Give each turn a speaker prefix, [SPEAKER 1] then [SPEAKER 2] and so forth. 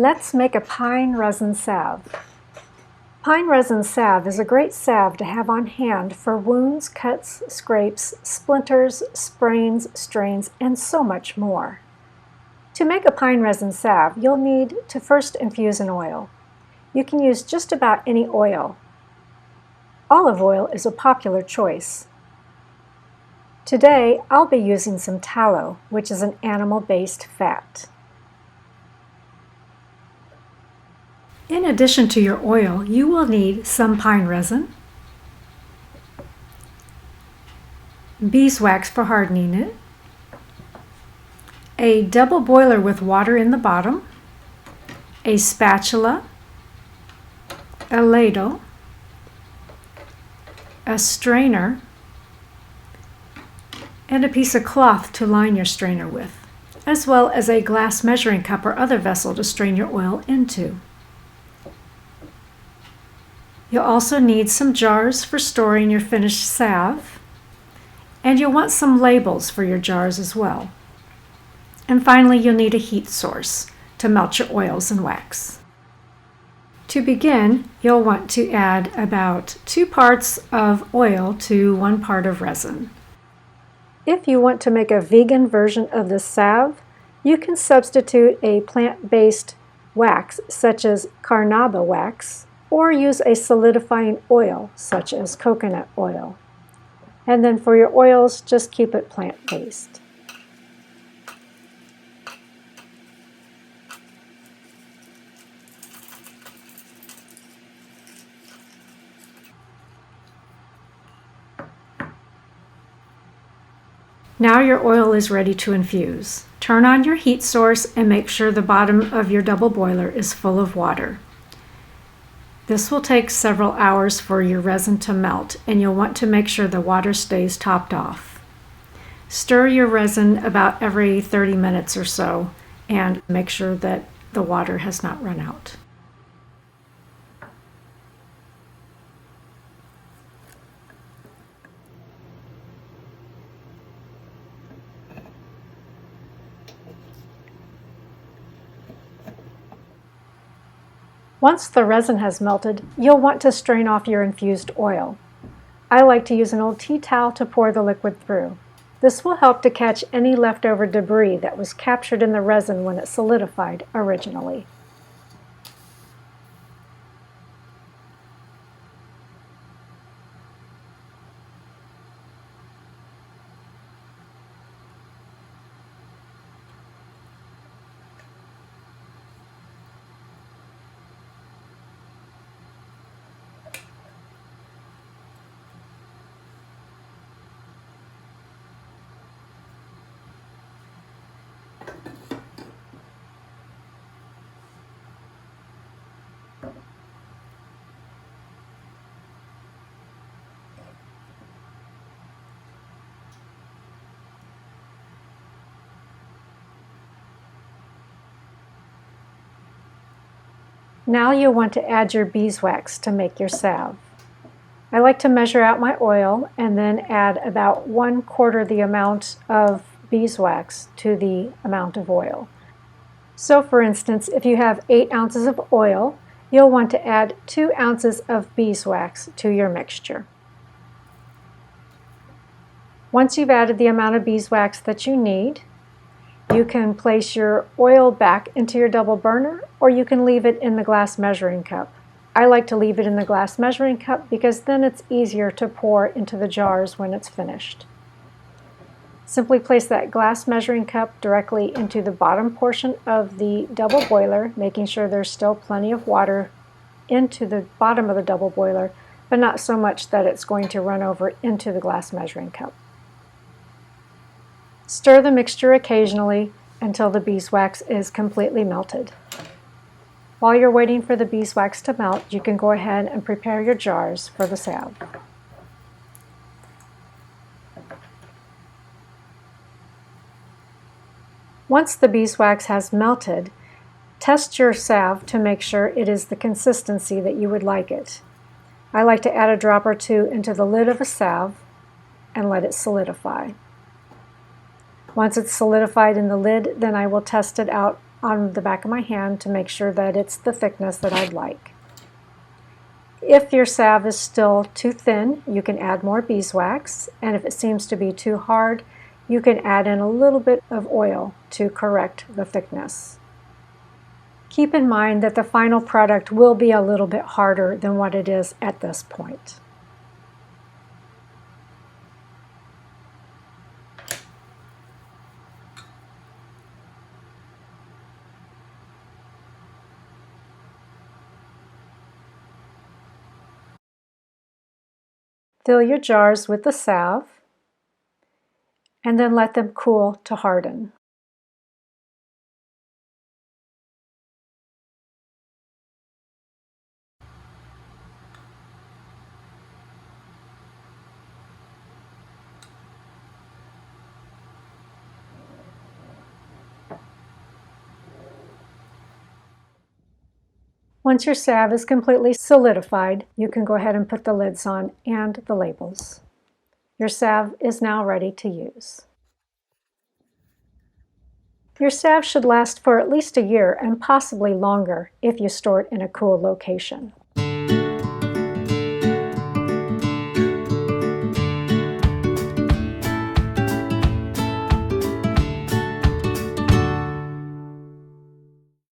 [SPEAKER 1] Let's make a pine resin salve. Pine resin salve is a great salve to have on hand for wounds, cuts, scrapes, splinters, sprains, strains, and so much more. To make a pine resin salve, you'll need to first infuse an oil. You can use just about any oil. Olive oil is a popular choice. Today, I'll be using some tallow, which is an animal-based fat. In addition to your oil, you will need some pine resin, beeswax for hardening it, a double boiler with water in the bottom, a spatula, a ladle, a strainer, and a piece of cloth to line your strainer with, as well as a glass measuring cup or other vessel to strain your oil into. You'll also need some jars for storing your finished salve, and you'll want some labels for your jars as well. And finally, you'll need a heat source to melt your oils and wax. To begin, you'll want to add about 2 parts of oil to 1 part of resin. If you want to make a vegan version of this salve, you can substitute a plant-based wax such as carnauba wax, or use a solidifying oil such as coconut oil. And then for your oils, just keep it plant-based. Now your oil is ready to infuse. Turn on your heat source and make sure the bottom of your double boiler is full of water. This will take several hours for your resin to melt, and you'll want to make sure the water stays topped off. Stir your resin about every 30 minutes or so and make sure that the water has not run out. Once the resin has melted, you'll want to strain off your infused oil. I like to use an old tea towel to pour the liquid through. This will help to catch any leftover debris that was captured in the resin when it solidified originally. Now you'll want to add your beeswax to make your salve. I like to measure out my oil and then add about 1/4 the amount of beeswax to the amount of oil. So for instance, if you have 8 ounces of oil, you'll want to add 2 ounces of beeswax to your mixture. Once you've added the amount of beeswax that you need, you can place your oil back into your double burner, or you can leave it in the glass measuring cup. I like to leave it in the glass measuring cup because then it's easier to pour into the jars when it's finished. Simply place that glass measuring cup directly into the bottom portion of the double boiler, making sure there's still plenty of water into the bottom of the double boiler, but not so much that it's going to run over into the glass measuring cup. Stir the mixture occasionally until the beeswax is completely melted. While you're waiting for the beeswax to melt, you can go ahead and prepare your jars for the salve. Once the beeswax has melted, test your salve to make sure it is the consistency that you would like it. I like to add a drop or 2 into the lid of a salve and let it solidify. Once it's solidified in the lid, then I will test it out on the back of my hand to make sure that it's the thickness that I'd like. If your salve is still too thin, you can add more beeswax, and if it seems to be too hard, you can add in a little bit of oil to correct the thickness. Keep in mind that the final product will be a little bit harder than what it is at this point. Fill your jars with the salve and then let them cool to harden. Once your salve is completely solidified, you can go ahead and put the lids on and the labels. Your salve is now ready to use. Your salve should last for at least a year and possibly longer if you store it in a cool location.